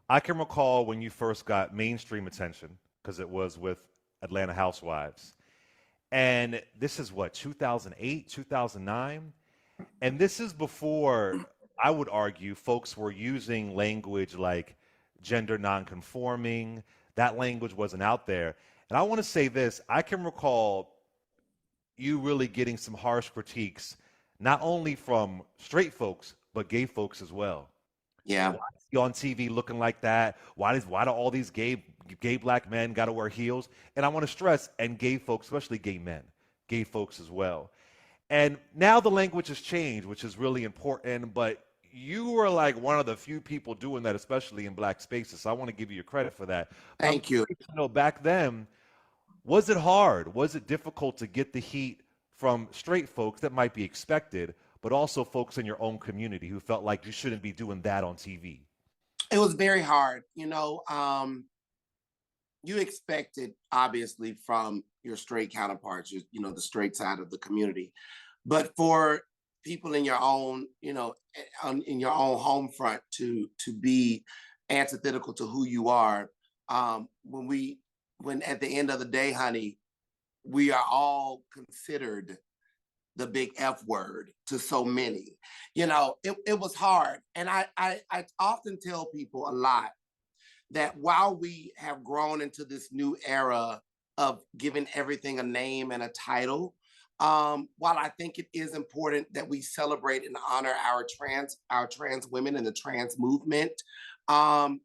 I can recall when you first got mainstream attention because it was with Atlanta Housewives. And this is what, 2008, 2009? And this is before, I would argue, folks were using language like gender nonconforming. That language wasn't out there. And I want to say this, I can recall you really getting some harsh critiques, not only from straight folks, but gay folks as well. Yeah. Why is he on TV looking like that? Why do all these gay black men got to wear heels? And I want to stress, and gay folks, especially gay men, gay folks as well. And now the language has changed, which is really important. But you were like one of the few people doing that, especially in black spaces. So I want to give you your credit for that. But I'm Thank you. curious to know, back then, was it hard? Was it difficult to get the heat from straight folks that might be expected, but also folks in your own community who felt like you shouldn't be doing that on TV? It was very hard. You expected obviously from your straight counterparts, the straight side of the community, but for people in your own, in your own home front to be antithetical to who you are, when at the end of the day, honey, we are all considered the big F word to so many. It was hard. And I often tell people a lot that while we have grown into this new era of giving everything a name and a title, while I think it is important that we celebrate and honor our trans women and the trans movement, um,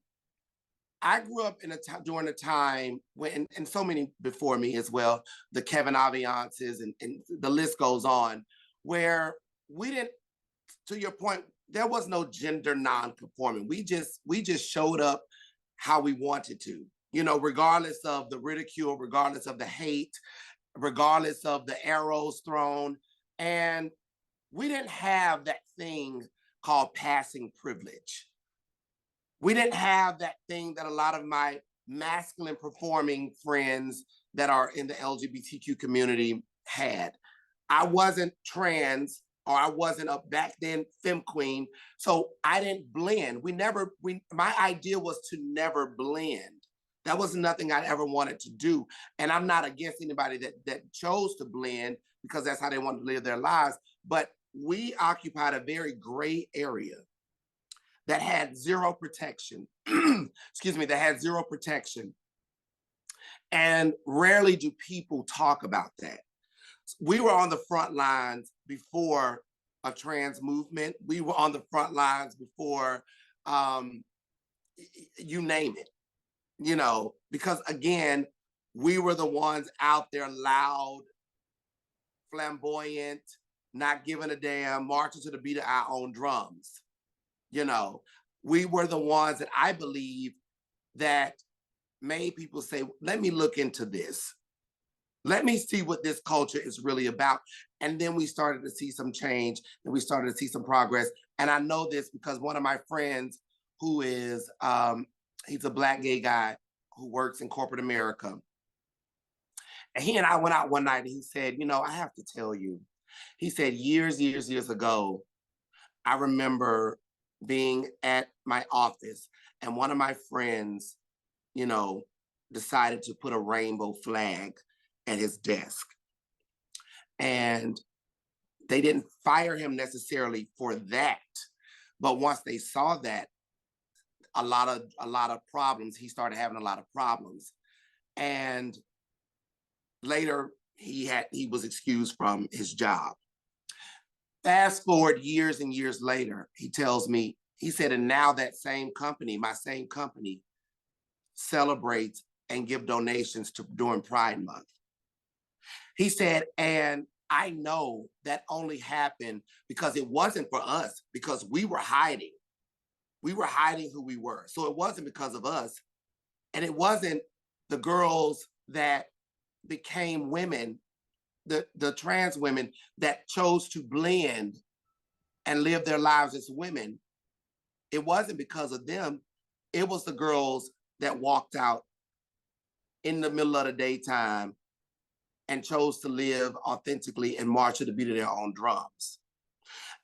I grew up during a time when, and so many before me as well, the Kevin Aviances and the list goes on, where we didn't, to your point, there was no gender non-conforming. We just showed up how we wanted to, regardless of the ridicule, regardless of the hate, regardless of the arrows thrown. And we didn't have that thing called passing privilege. We didn't have that thing that a lot of my masculine performing friends that are in the LGBTQ community had. I wasn't trans, or I wasn't a back then femme queen, so I didn't blend. My idea was to never blend. That was nothing I ever wanted to do. And I'm not against anybody that chose to blend because that's how they wanted to live their lives. But we occupied a very gray area that had zero protection. Excuse me, that had zero protection. And rarely do people talk about that. We were on the front lines before a trans movement. We were on the front lines before, um, you name it, because again, we were the ones out there loud, flamboyant, not giving a damn, marching to the beat of our own drums. You know, we were the ones that I believe that made people say, let me look into this. Let me see what this culture is really about. And then we started to see some change and we started to see some progress. And I know this because one of my friends who is, he's a Black gay guy who works in corporate America. And he and I went out one night and he said, I have to tell you, he said, years ago, I remember being at my office and one of my friends, you know, decided to put a rainbow flag at his desk. And they didn't fire him necessarily for that. But once they saw that, a lot of problems, he started having a lot of problems. And later he was excused from his job. Fast forward years and years later, he tells me, he said, and now that same company, my same company, celebrates and give donations to during Pride Month. He said, and I know that only happened because it wasn't for us, because we were hiding. We were hiding who we were. So it wasn't because of us. And it wasn't the girls that became women, the trans women that chose to blend and live their lives as women. It wasn't because of them. It was the girls that walked out in the middle of the daytime and chose to live authentically and march to the beat of their own drums.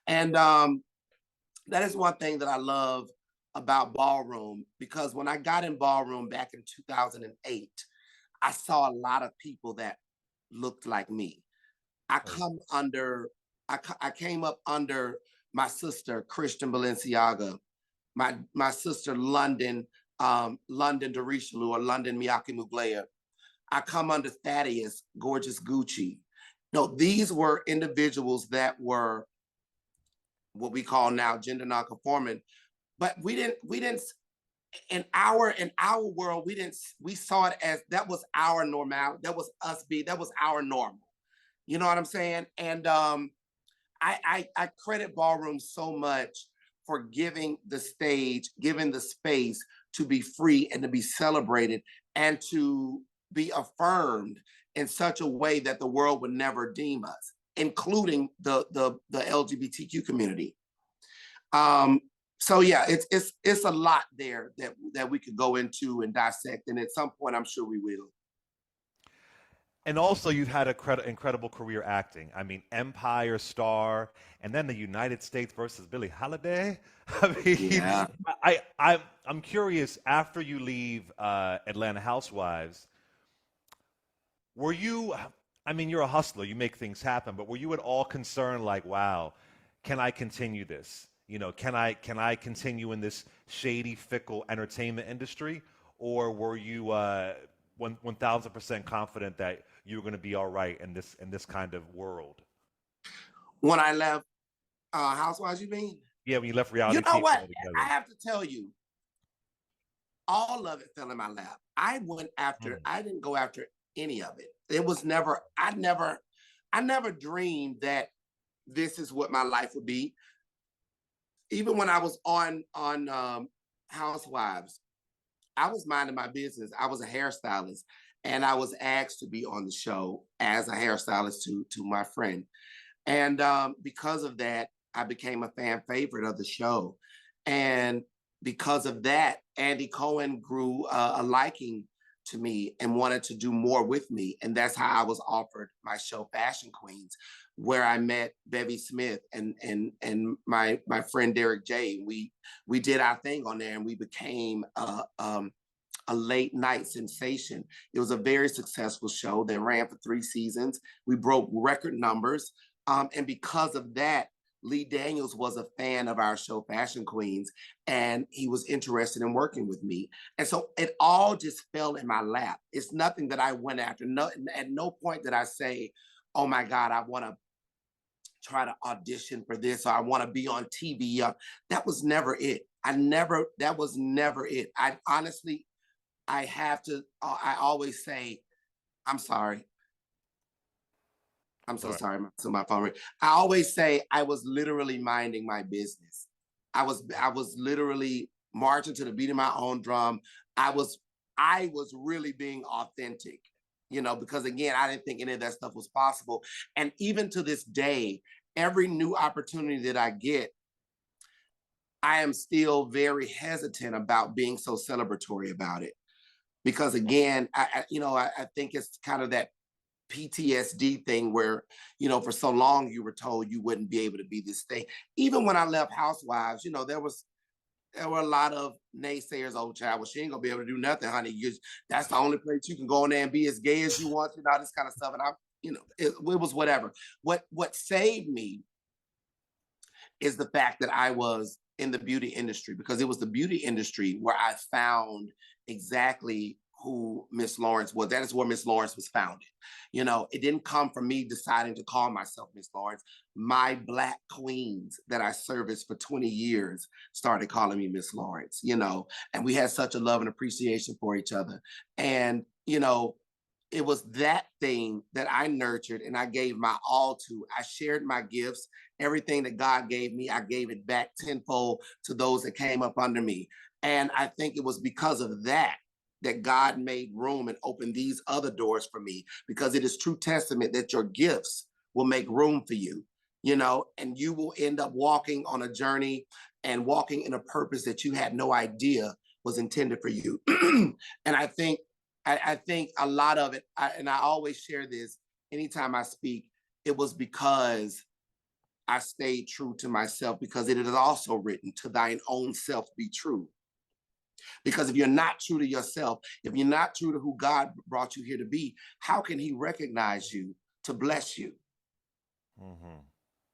And that is one thing that I love about ballroom because when I got in ballroom back in 2008, I saw a lot of people that looked like me. I Right. come under, I came up under my sister, Christian Balenciaga, my sister, London Derishlu or London Miyake Muglea. I come under Thaddeus, Gorgeous Gucci. No, these were individuals that were what we call now gender nonconforming, but we didn't in our world we saw it as that was our normal, that was our normal. You know what I'm saying? And I credit ballroom so much for giving the stage, giving the space to be free and to be celebrated and to be affirmed in such a way that the world would never deem us, including the LGBTQ community. Um, so yeah, it's a lot there that we could go into and dissect, and at some point, I'm sure we will. And also, you've had an incredible career acting. I mean, Empire Star, and then the United States versus Billie Holiday. I mean, Yeah. I'm curious. After you leave Atlanta Housewives, were you? I mean, you're a hustler. You make things happen. But were you at all concerned, like, wow, can I continue this? You know, can I continue in this shady, fickle entertainment industry, or were you 1,000% confident that you were going to be all right in this kind of world? When I left Housewives, you mean? Yeah, when you left You reality know TV what? I altogether. have to tell you, all of it fell in my lap. Mm, I didn't go after any of it. It was never, I never dreamed that this is what my life would be. Even when I was on Housewives, I was minding my business. I was a hairstylist, and I was asked to be on the show as a hairstylist to my friend. And because of that, I became a fan favorite of the show. And because of that, Andy Cohen grew a liking to me and wanted to do more with me. And that's how I was offered my show Fashion Queens, where I met Bevy Smith and my friend Derek J. We did our thing on there, and we became a late night sensation. It was a very successful show that ran for 3 seasons. We broke record numbers. And because of that, Lee Daniels was a fan of our show, Fashion Queens, and he was interested in working with me. And so it all just fell in my lap. It's nothing that I went after. No, at no point did I say, oh my God, I want to try to audition for this or I want to be on TV. That was never it. That was never it. I honestly, I have to, I always say, I'm sorry. I'm it's all so right. sorry. So my phone. I always say I was literally minding my business. I was literally marching to the beat of my own drum. I was I was really being authentic, because again, I didn't think any of that stuff was possible. And even to this day, every new opportunity that I get, I am still very hesitant about being so celebratory about it. Because again, I think it's kind of that PTSD thing where, for so long you were told you wouldn't be able to be this thing. Even when I left Housewives, there were a lot of naysayers. Oh, child, well, she ain't gonna be able to do nothing, honey. That's the only place you can go in there and be as gay as you want, all this kind of stuff. And it was whatever. What saved me is the fact that I was in the beauty industry, because it was the beauty industry where I found exactly who Miss Lawrence was. That is where Miss Lawrence was founded. It didn't come from me deciding to call myself Miss Lawrence. My Black queens that I serviced for 20 years started calling me Miss Lawrence, and we had such a love and appreciation for each other. And, it was that thing that I nurtured and I gave my all to. I shared my gifts. Everything that God gave me, I gave it back tenfold to those that came up under me. And I think it was because of that that God made room and opened these other doors for me, because it is true testament that your gifts will make room for you, and you will end up walking on a journey and walking in a purpose that you had no idea was intended for you. And I think a lot of it, and I always share this anytime I speak, it was because I stayed true to myself, because it is also written, to thine own self be true. Because if you're not true to yourself, if you're not true to who God brought you here to be, how can he recognize you to bless you? Mm-hmm.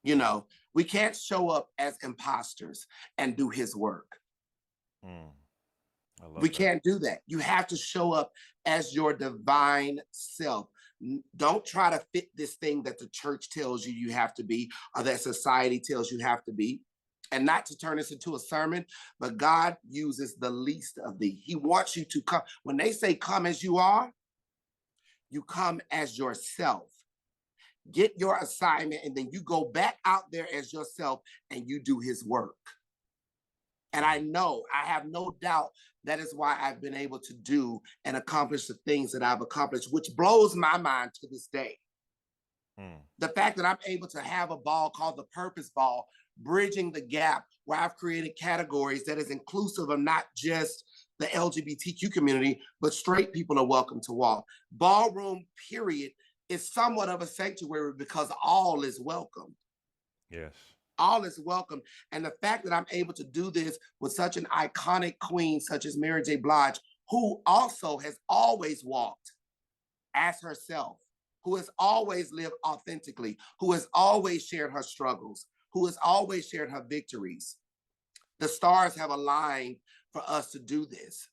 You know, we can't show up as imposters and do his work. Mm. I We love that. can't do that. You have to show up as your divine self. Don't try to fit this thing that the church tells you you have to be, or that society tells you have to be. And not to turn this into a sermon, but God uses the least of thee. He wants you to come. When they say come as you come as yourself. Get your assignment, and then you go back out there as yourself and you do his work. And I have no doubt that is why I've been able to do and accomplish the things that I've accomplished, which blows my mind to this day. The fact that I'm able to have a ball called the Purpose Ball, bridging the gap, where I've created categories that is inclusive of not just the LGBTQ community, but straight people are welcome to walk. Ballroom, period, is somewhat of a sanctuary because all is welcome. Yes. All is welcome. And the fact that I'm able to do this with such an iconic queen such as Mary J. Blige, who also has always walked as herself, who has always lived authentically, who has always shared her struggles, who has always shared her victories. The stars have aligned for us to do this.